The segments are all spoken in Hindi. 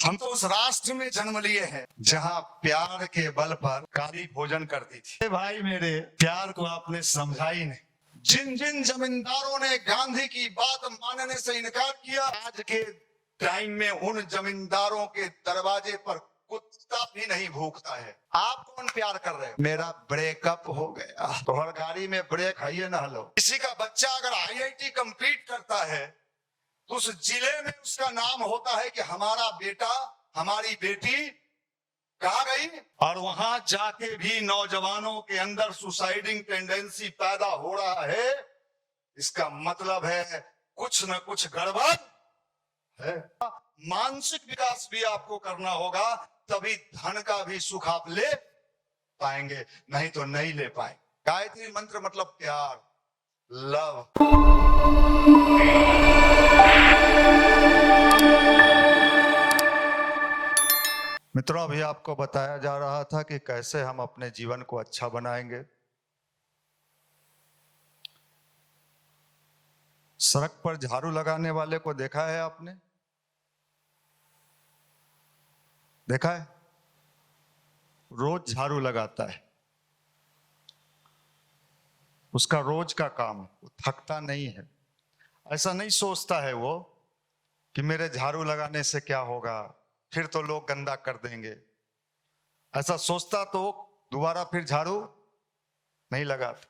हम तो उस राष्ट्र में जन्म लिए हैं जहां प्यार के बल पर काली भोजन करती थी। भाई मेरे, प्यार को आपने समझा ही नहीं। जिन जिन जमींदारों ने गांधी की बात मानने से इनकार किया, आज के टाइम में उन जमींदारों के दरवाजे पर कुत्ता भी नहीं भूखता है। आप कौन प्यार कर रहे हो? मेरा ब्रेकअप हो गया तो हर गाड़ी में ब्रेक है ना। लो, किसी का बच्चा अगर आईआईटी कंप्लीट करता है तो उस जिले में उसका नाम होता है कि हमारा बेटा, हमारी बेटी कहाँ गई, और वहां जाके भी नौजवानों के अंदर सुसाइडिंग टेंडेंसी पैदा हो रहा है। इसका मतलब है कुछ न कुछ गड़बड़ है। मानसिक विकास भी आपको करना होगा, तभी धन का भी सुख आप ले पाएंगे, नहीं तो नहीं ले पाएंगे। गायत्री मंत्र मतलब प्यार, लव। मित्रों, अभी आपको बताया जा रहा था कि कैसे हम अपने जीवन को अच्छा बनाएंगे। सड़क पर झाड़ू लगाने वाले को देखा है आपने? देखा है? रोज झाड़ू लगाता है, उसका रोज का काम, वो थकता नहीं है। ऐसा नहीं सोचता है वो कि मेरे झाड़ू लगाने से क्या होगा, फिर तो लोग गंदा कर देंगे। ऐसा सोचता तो दोबारा फिर झाड़ू नहीं लगाता।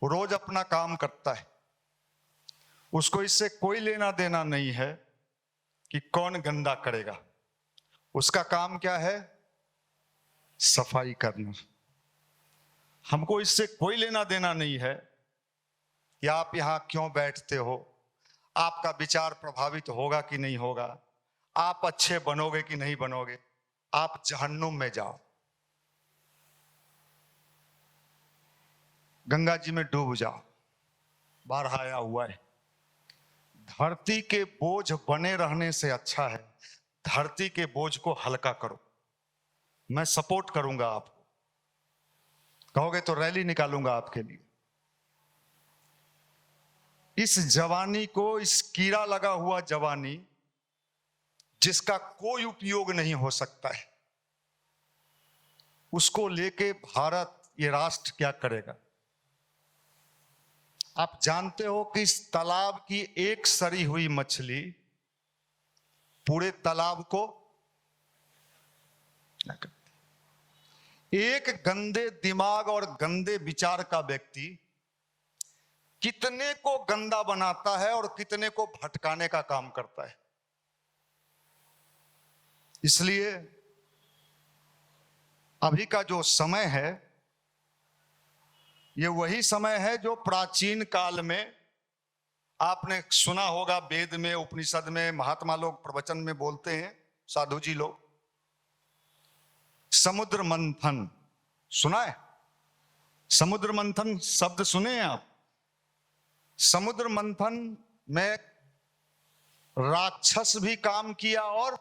वो रोज अपना काम करता है, उसको इससे कोई लेना देना नहीं है कि कौन गंदा करेगा। उसका काम क्या है? सफाई करना। हमको इससे कोई लेना देना नहीं है कि आप यहां क्यों बैठते हो, आपका विचार प्रभावित होगा कि नहीं होगा, आप अच्छे बनोगे कि नहीं बनोगे। आप जहन्नुम में जाओ, गंगा जी में डूब जाओ, बाहर आया हुआ है। धरती के बोझ बने रहने से अच्छा है धरती के बोझ को हल्का करो। मैं सपोर्ट करूंगा आपको, कहोगे तो रैली निकालूंगा आपके लिए। इस जवानी को, इस कीड़ा लगा हुआ जवानी जिसका कोई उपयोग नहीं हो सकता है, उसको लेके भारत, ये राष्ट्र क्या करेगा? आप जानते हो कि इस तालाब की एक सड़ी हुई मछली पूरे तालाब को, एक गंदे दिमाग और गंदे विचार का व्यक्ति कितने को गंदा बनाता है और कितने को भटकाने का काम करता है। इसलिए अभी का जो समय है, ये वही समय है जो प्राचीन काल में आपने सुना होगा। वेद में, उपनिषद में, महात्मा लोग प्रवचन में बोलते हैं, साधु जी लोग। समुद्र मंथन सुना है? समुद्र मंथन शब्द सुने हैं आप? समुद्र मंथन में राक्षस भी काम किया और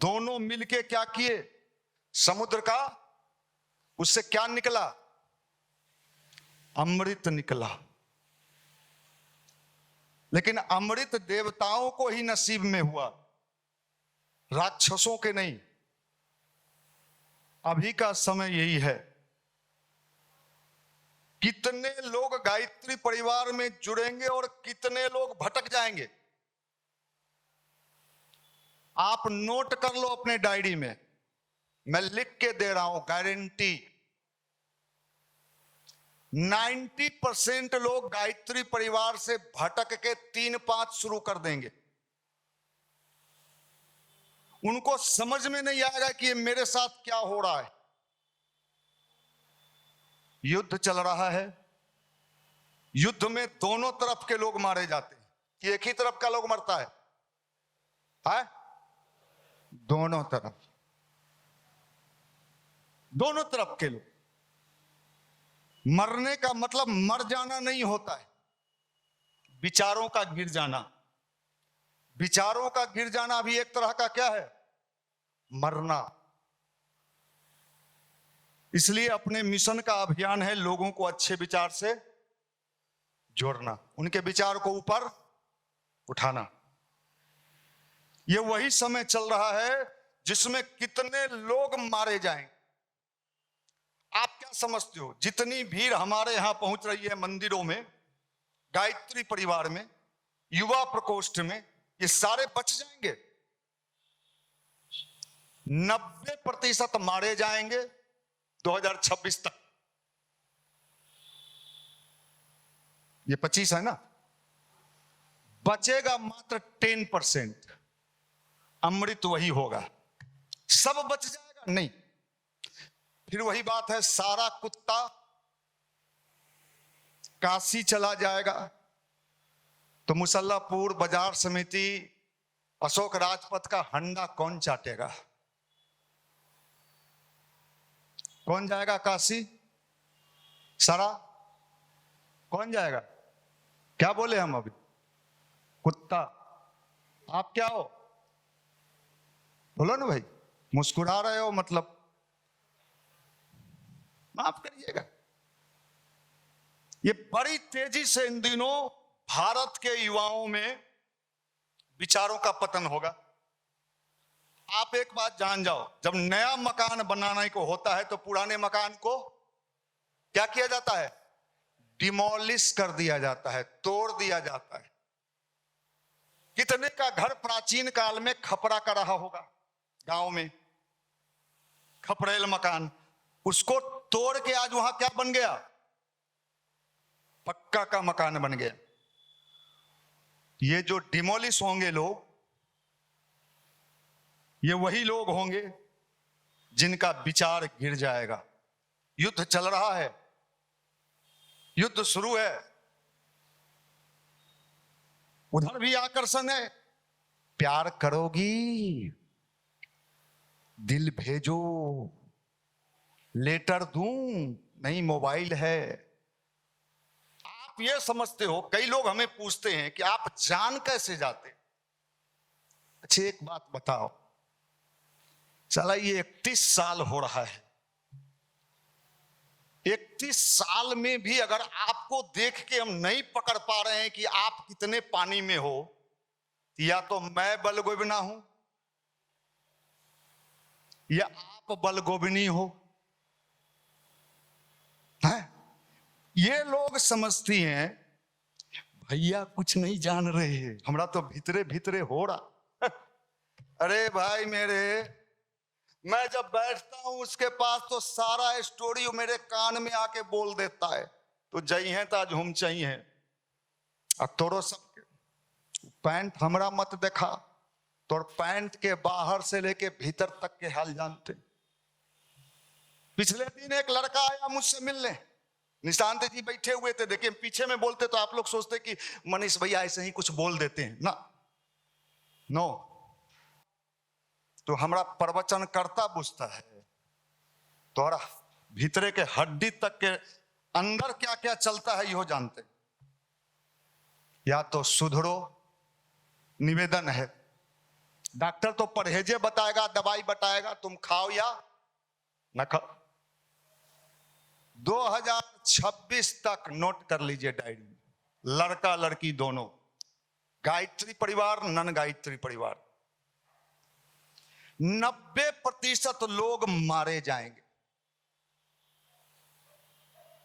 दोनों मिलके क्या किए? समुद्र का, उससे क्या निकला? अमृत निकला। लेकिन अमृत देवताओं को ही नसीब में हुआ, राक्षसों के नहीं। अभी का समय यही है। कितने लोग गायत्री परिवार में जुड़ेंगे और कितने लोग भटक जाएंगे। आप नोट कर लो अपने डायरी में, मैं लिख के दे रहा हूं, गारंटी। 90% लोग गायत्री परिवार से भटक के 3-5 शुरू कर देंगे। उनको समझ में नहीं आएगा कि ये मेरे साथ क्या हो रहा है। युद्ध चल रहा है, युद्ध में दोनों तरफ के लोग मारे जाते हैं कि एक ही तरफ का लोग मरता है? दोनों तरफ, दोनों तरफ के लोग। मरने का मतलब मर जाना नहीं होता है, विचारों का गिर जाना। विचारों का गिर जाना भी एक तरह का क्या है? मरना। इसलिए अपने मिशन का अभियान है लोगों को अच्छे विचार से जोड़ना, उनके विचार को ऊपर उठाना। ये वही समय चल रहा है जिसमें कितने लोग मारे जाएंगे। आप क्या समझते हो, जितनी भीड़ हमारे यहां पहुंच रही है मंदिरों में, गायत्री परिवार में, युवा प्रकोष्ठ में, ये सारे बच जाएंगे? 90% मारे जाएंगे 2026 तक। ये 25 है ना, बचेगा मात्र 10%। अमृत वही होगा, सब बच जाएगा नहीं। फिर वही बात है, सारा कुत्ता काशी चला जाएगा तो मुसल्लापुर बाजार समिति, अशोक राजपथ का हंडा कौन चाटेगा? कौन जाएगा काशी? सारा कौन जाएगा? क्या बोले हम अभी? कुत्ता। आप क्या हो? बोलो ना भाई, मुस्कुरा रहे हो मतलब माफ करिएगा। ये बड़ी तेजी से इन दिनों भारत के युवाओं में विचारों का पतन होगा। आप एक बात जान जाओ, जब नया मकान बनाने को होता है तो पुराने मकान को क्या किया जाता है? डिमोलिश कर दिया जाता है, तोड़ दिया जाता है। कितने का घर प्राचीन काल में खपरा का रहा होगा, गांव में खपरेल मकान, उसको तोड़ के आज वहां क्या बन गया? पक्का का मकान बन गया। ये जो डिमोलिश होंगे लोग, ये वही लोग होंगे जिनका विचार गिर जाएगा। युद्ध चल रहा है, युद्ध शुरू है, उधर भी आकर्षण है। प्यार करोगी, दिल भेजो, लेटर दूं, नहीं मोबाइल है। आप ये समझते हो, कई लोग हमें पूछते हैं कि आप जान कैसे जाते? अच्छा एक बात बताओ, चला ये 31 साल हो रहा है, 31 साल में भी अगर आपको देख के हम नहीं पकड़ पा रहे हैं कि आप कितने पानी में हो, या तो मैं बलगोबिना हूं या आप बलगोबिनी हो। है? ये लोग समझती हैं भैया कुछ नहीं जान रहे हैं, हमरा तो भीतरे भीतरे हो रहा। अरे भाई मेरे, मैं जब बैठता हूं उसके पास तो सारा स्टोरी मेरे कान में आके बोल देता है। तो जई हैं ताज हम चाहिए, अब तोरो सबके पैंट हमरा मत देखा, तोर पैंट के बाहर से लेके भीतर तक के हाल जानते। पिछले दिन एक लड़का आया मुझसे मिलने, निशांत जी बैठे हुए थे, देखिए पीछे में बोलते तो आप लोग सोचते कि मनीष भैया ऐसे ही कुछ बोल देते हैं ना, नो। तो हमारा प्रवचन करता बुझता है, तोरा भीतरे के हड्डी तक के अंदर क्या क्या चलता है यो जानते। या तो सुधरो, निवेदन है। डॉक्टर तो परहेजे बताएगा, दवाई बताएगा, तुम खाओ या न खाओ। 2026 तक नोट कर लीजिए डायरी में, लड़का लड़की दोनों, गायत्री परिवार, नन गायत्री परिवार, 90% लोग मारे जाएंगे।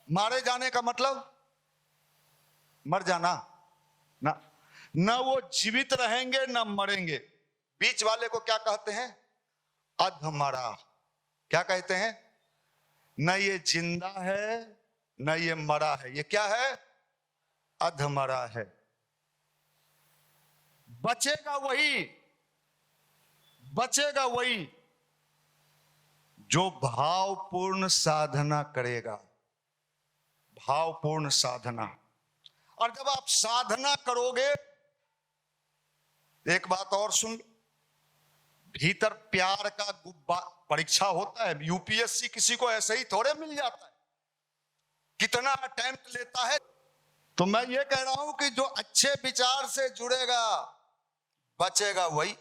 मारे जाने का मतलब मर जाना ना, ना वो जीवित रहेंगे ना मरेंगे। बीच वाले को क्या कहते हैं? अधमरा। क्या कहते हैं? न ये जिंदा है न ये मरा है, ये क्या है? अधमरा है। बचेगा वही, बचेगा वही जो भावपूर्ण साधना करेगा, भावपूर्ण साधना। और जब आप साधना करोगे, एक बात और सुन, भीतर प्यार का गुब्बारा, परीक्षा होता है, यूपीएससी किसी को ऐसे ही थोड़े मिल जाता है, कितना अटेम्प्ट लेता है। तो मैं ये कह रहा हूं कि जो अच्छे विचार से जुड़ेगा बचेगा वही,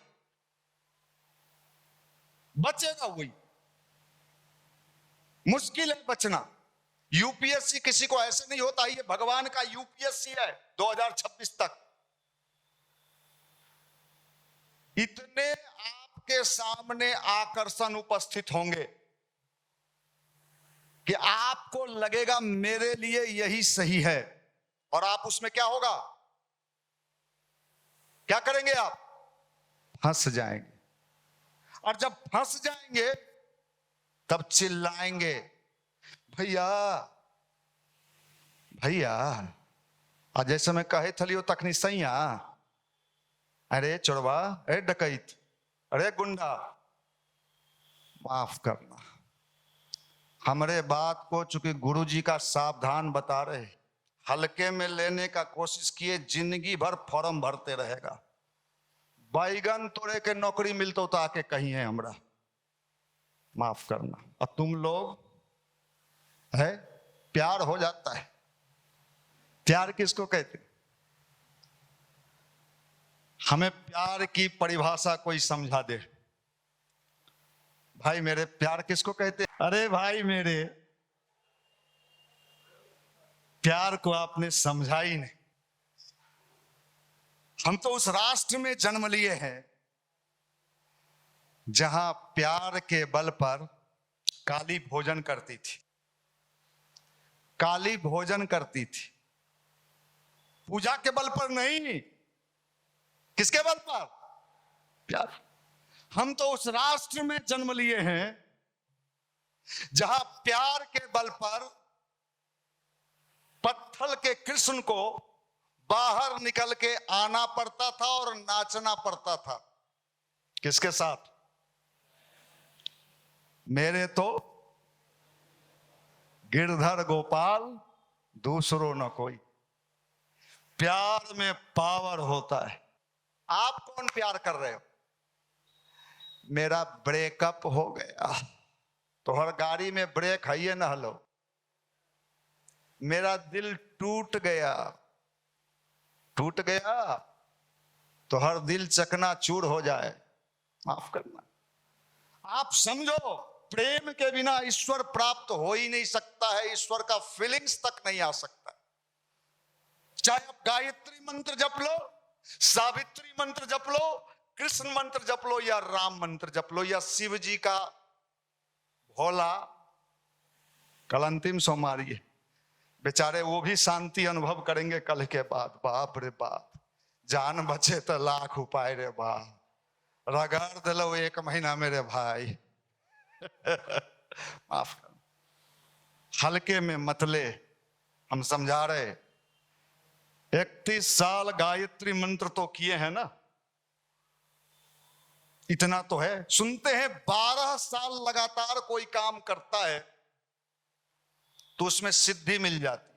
बचेगा वही। मुश्किल है बचना। यूपीएससी किसी को ऐसे नहीं होता, ये भगवान का यूपीएससी है 2026 तक। इतने आपके सामने आकर्षण उपस्थित होंगे कि आपको लगेगा मेरे लिए यही सही है, और आप उसमें क्या होगा, क्या करेंगे, आप फंस जाएंगे। और जब फंस जाएंगे तब चिल्लाएंगे, भैया भैया, आज जैसे मैं कहे थलियो तखनी सैया, अरे चोरवा, अरे डकैत, अरे गुंडा, माफ करना। हमारे बात को चूंकि गुरुजी का सावधान बता रहे, हल्के में लेने का कोशिश किए, जिंदगी भर फॉर्म भरते रहेगा। बैगन तोड़े के नौकरी मिलते तो आके कहीं है हमरा, माफ करना। और तुम लोग है, प्यार हो जाता है। प्यार किसको कहते, हमें प्यार की परिभाषा कोई समझा दे। भाई मेरे, प्यार किसको कहते? अरे भाई मेरे, प्यार को आपने समझा ही नहीं। हम तो उस राष्ट्र में जन्म लिए हैं जहां प्यार के बल पर काली भोजन करती थी, काली भोजन करती थी, पूजा के बल पर नहीं। किसके बल पर? प्यार। हम तो उस राष्ट्र में जन्म लिए हैं जहां प्यार के बल पर पत्थल के कृष्ण को बाहर निकल के आना पड़ता था और नाचना पड़ता था। किसके साथ? मेरे तो गिरधर गोपाल, दूसरों न कोई। प्यार में पावर होता है। आप कौन प्यार कर रहे हो? मेरा ब्रेकअप हो गया तो हर गाड़ी में ब्रेक है ये ना हलो। मेरा दिल टूट गया, टूट गया तो हर दिल चकनाचूर हो जाए, माफ करना। आप समझो, प्रेम के बिना ईश्वर प्राप्त हो ही नहीं सकता है। ईश्वर का फीलिंग्स तक नहीं आ सकता। चाहे आप गायत्री मंत्र जप लो, सावित्री मंत्र जप लो, कृष्ण मंत्र जप लो, या राम मंत्र जप लो, या शिव जी का भोला। कल अंतिम सोमवारी है, बेचारे वो भी शांति अनुभव करेंगे कल के बाद। बाप रे बाप, जान बचे तो लाख उपाय रे बाप, रगड़ दिलो 1 महीना मेरे भाई। माफ कर, हल्के में मतले। हम समझा रहे, 31 साल गायत्री मंत्र तो किए हैं ना, इतना तो है। सुनते हैं 12 साल लगातार कोई काम करता है तो उसमें सिद्धि मिल जाती।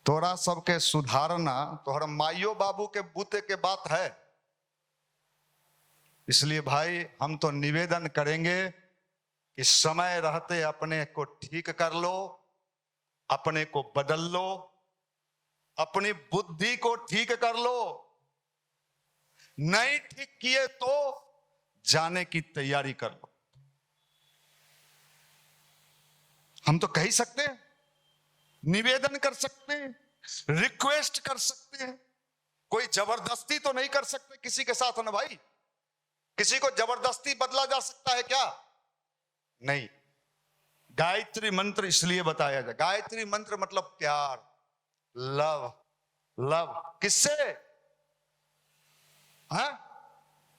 तोरा सबके सुधारना तोहर माइयो बाबू के बूते के बात है। इसलिए भाई, हम तो निवेदन करेंगे कि समय रहते अपने को ठीक कर लो, अपने को बदल लो, अपनी बुद्धि को ठीक कर लो। नहीं ठीक किए तो जाने की तैयारी कर लो। हम तो कह ही सकते हैं, निवेदन कर सकते हैं, रिक्वेस्ट कर सकते हैं। कोई जबरदस्ती तो नहीं कर सकते किसी के साथ ना भाई। किसी को जबरदस्ती बदला जा सकता है क्या? नहीं। गायत्री मंत्र इसलिए बताया जाए, गायत्री मंत्र मतलब प्यार, लव। लव किससे? हाँ,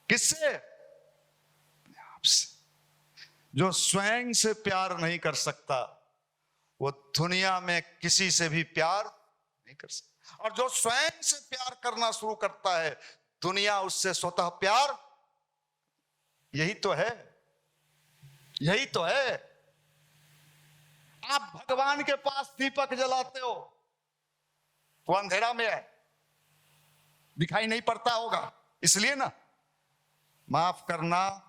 किससे? आपसे। जो स्वयं से प्यार नहीं कर सकता वो दुनिया में किसी से भी प्यार नहीं कर सकता, और जो स्वयं से प्यार करना शुरू करता है दुनिया उससे स्वतः प्यार। यही तो है, यही तो है। आप भगवान के पास दीपक जलाते हो, वो अंधेरा में है, दिखाई नहीं पड़ता होगा, इसलिए ना। माफ करना,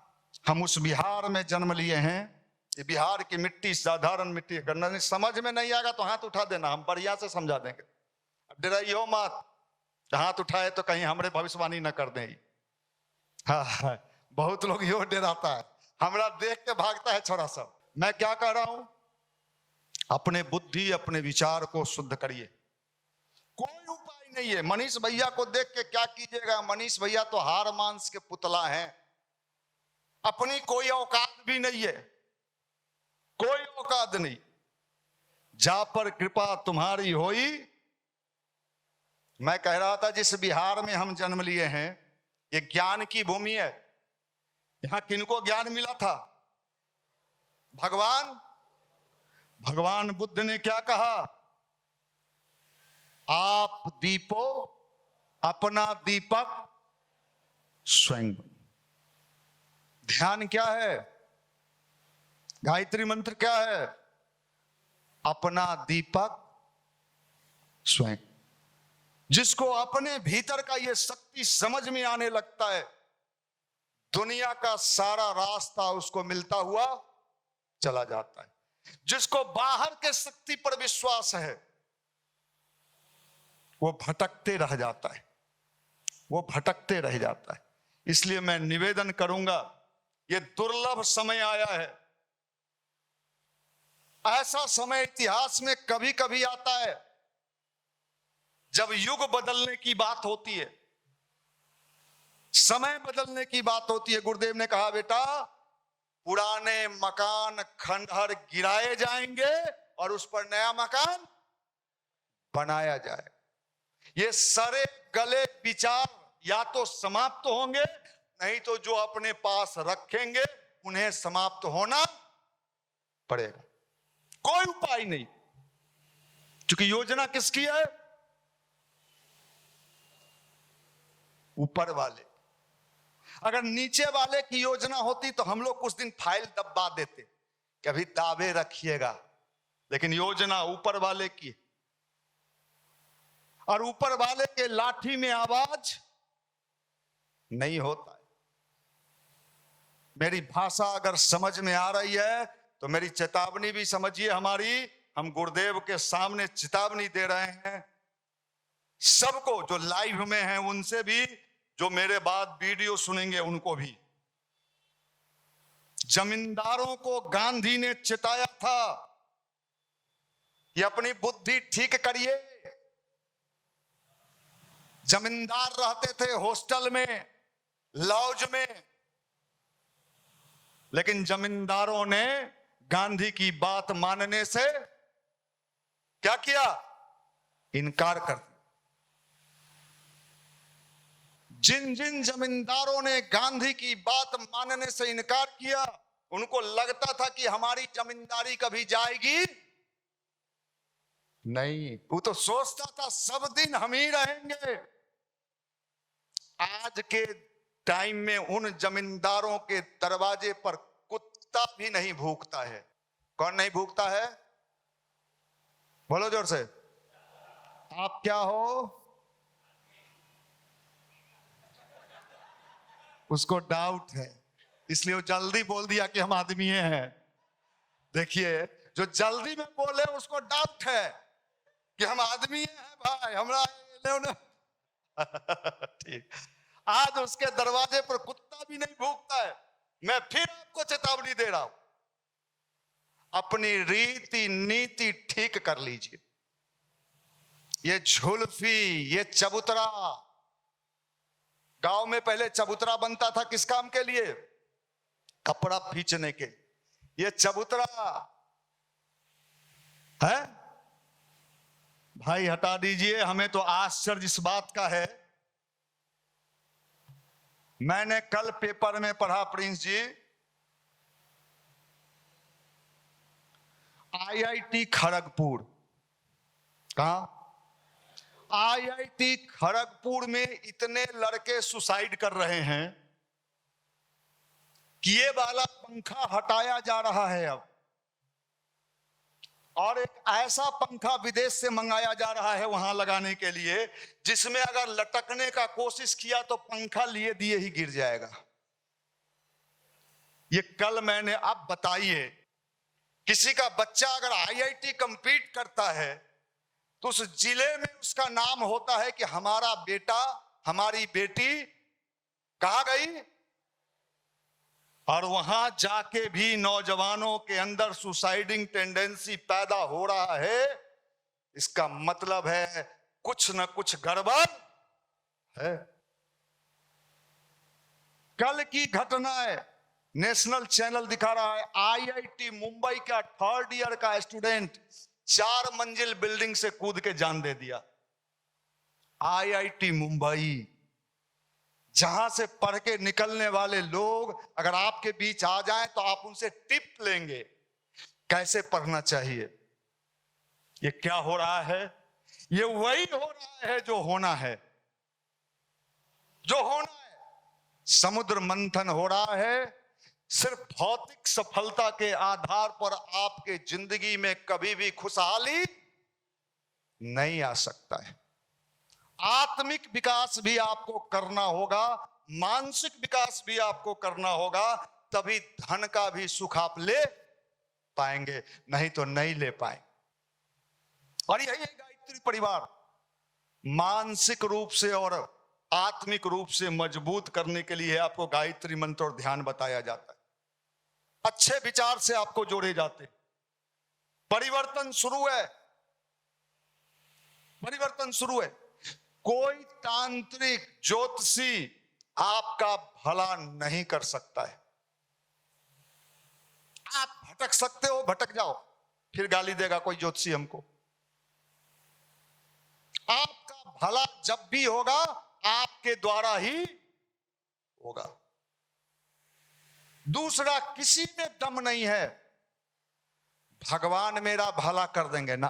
हम उस बिहार में जन्म लिए हैं। ये बिहार की मिट्टी साधारण मिट्टी है। करना नहीं, समझ में नहीं आएगा तो हाथ उठा देना, हम बढ़िया से समझा देंगे। डराइयो मत, हाथ उठाए तो कहीं हमरे भविष्यवाणी न कर दें। हाँ, बहुत लोग यो डराता है, हमरा देख के भागता है छोरा सब। मैं क्या कह रहा हूं, अपने बुद्धि अपने विचार को शुद्ध करिए। कोई उपाय नहीं है। मनीष भैया को देख के क्या कीजिएगा, मनीष भैया तो हार मांस के पुतला हैं, अपनी कोई औकात भी नहीं है, कोई औकात नहीं। जा पर कृपा तुम्हारी होई। मैं कह रहा था जिस बिहार में हम जन्म लिए हैं, ये ज्ञान की भूमि है। यहां किनको ज्ञान मिला था? भगवान बुद्ध ने क्या कहा? आप दीपो अपना दीपक स्वयं। ध्यान क्या है? गायत्री मंत्र क्या है? अपना दीपक स्वयं। जिसको अपने भीतर का ये शक्ति समझ में आने लगता है, दुनिया का सारा रास्ता उसको मिलता हुआ चला जाता है। जिसको बाहर के शक्ति पर विश्वास है, वो भटकते रह जाता है, वो भटकते रह जाता है। इसलिए मैं निवेदन करूंगा, ये दुर्लभ समय आया है। ऐसा समय इतिहास में कभी कभी आता है जब युग बदलने की बात होती है, समय बदलने की बात होती है। गुरुदेव ने कहा, बेटा पुराने मकान खंडहर गिराए जाएंगे और उस पर नया मकान बनाया जाए। ये सारे गले विचार या तो समाप्त होंगे, नहीं तो जो अपने पास रखेंगे उन्हें समाप्त होना पड़ेगा। कोई उपाय नहीं, क्योंकि योजना किसकी है? ऊपर वाले। अगर नीचे वाले की योजना होती तो हम लोग कुछ दिन फाइल दबा देते कि अभी दावे रखिएगा, लेकिन योजना ऊपर वाले की, और ऊपर वाले के लाठी में आवाज नहीं होता है। मेरी भाषा अगर समझ में आ रही है तो मेरी चेतावनी भी समझिए हमारी। हम गुरुदेव के सामने चेतावनी दे रहे हैं सबको, जो लाइव में हैं उनसे भी, जो मेरे बाद वीडियो सुनेंगे उनको भी। जमींदारों को गांधी ने चिताया था कि अपनी बुद्धि ठीक करिए। जमींदार रहते थे हॉस्टल में, लॉज में, लेकिन जमींदारों ने गांधी की बात मानने से क्या किया? इनकार कर दिया। जिन जिन जमींदारों ने गांधी की बात मानने से इनकार किया, उनको लगता था कि हमारी जमींदारी कभी जाएगी नहीं। वो तो सोचता था सब दिन हम ही रहेंगे। आज के टाइम में उन जमींदारों के दरवाजे पर कुत्ता भी नहीं भूखता है। कौन नहीं भूखता है? बोलो जोर से। आप क्या हो? उसको डाउट है, इसलिए वो जल्दी बोल दिया कि हम आदमी हैं। देखिए, जो जल्दी में बोले उसको डाउट है कि हम आदमी हैं भाई, हमरा ठीक। आज उसके दरवाजे पर कुत्ता भी नहीं भूखता है। मैं फिर आपको चेतावनी दे रहा हूं, अपनी रीति नीति ठीक कर लीजिए। ये झुल्फी, ये चबूतरा, गांव में पहले चबूतरा बनता था किस काम के लिए? कपड़ा खींचने के। ये चबूतरा है भाई, हटा दीजिए। हमें तो आश्चर्य इस बात का है, मैंने कल पेपर में पढ़ा प्रिंस जी, आईआईटी खड़गपुर, कहां? आईआईटी खड़गपुर में इतने लड़के सुसाइड कर रहे हैं कि ये वाला पंखा हटाया जा रहा है अब, और एक ऐसा पंखा विदेश से मंगाया जा रहा है वहां लगाने के लिए, जिसमें अगर लटकने का कोशिश किया तो पंखा लिए दिए ही गिर जाएगा। ये कल मैंने। अब बताइए, किसी का बच्चा अगर आईआईटी कंप्लीट करता है तो उस जिले में उसका नाम होता है कि हमारा बेटा, हमारी बेटी कहां गई, और वहां जाके भी नौजवानों के अंदर सुसाइडिंग टेंडेंसी पैदा हो रहा है। इसका मतलब है कुछ न कुछ गड़बड़ है। कल की घटना है, नेशनल चैनल दिखा रहा है, आईआईटी मुंबई का 3rd ईयर का स्टूडेंट 4 मंजिल बिल्डिंग से कूद के जान दे दिया। आईआईटी मुंबई, जहां से पढ़ के निकलने वाले लोग अगर आपके बीच आ जाएं तो आप उनसे टिप लेंगे कैसे पढ़ना चाहिए। ये क्या हो रहा है? ये वही हो रहा है जो होना है, जो होना है। समुद्र मंथन हो रहा है। सिर्फ भौतिक सफलता के आधार पर आपके जिंदगी में कभी भी खुशहाली नहीं आ सकता है। आत्मिक विकास भी आपको करना होगा, मानसिक विकास भी आपको करना होगा, तभी धन का भी सुख आप ले पाएंगे, नहीं तो नहीं ले पाएंगे। और यही है गायत्री परिवार, मानसिक रूप से और आत्मिक रूप से मजबूत करने के लिए आपको गायत्री मंत्र और ध्यान बताया जाता है। अच्छे विचार से आपको जोड़े जाते हैं। परिवर्तन शुरू है, परिवर्तन शुरू है। कोई तांत्रिक ज्योतिषी आपका भला नहीं कर सकता है। आप भटक सकते हो, भटक जाओ, फिर गाली देगा कोई ज्योतिषी हमको। आपका भला जब भी होगा आपके द्वारा ही होगा, दूसरा किसी में दम नहीं है। भगवान मेरा भला कर देंगे ना।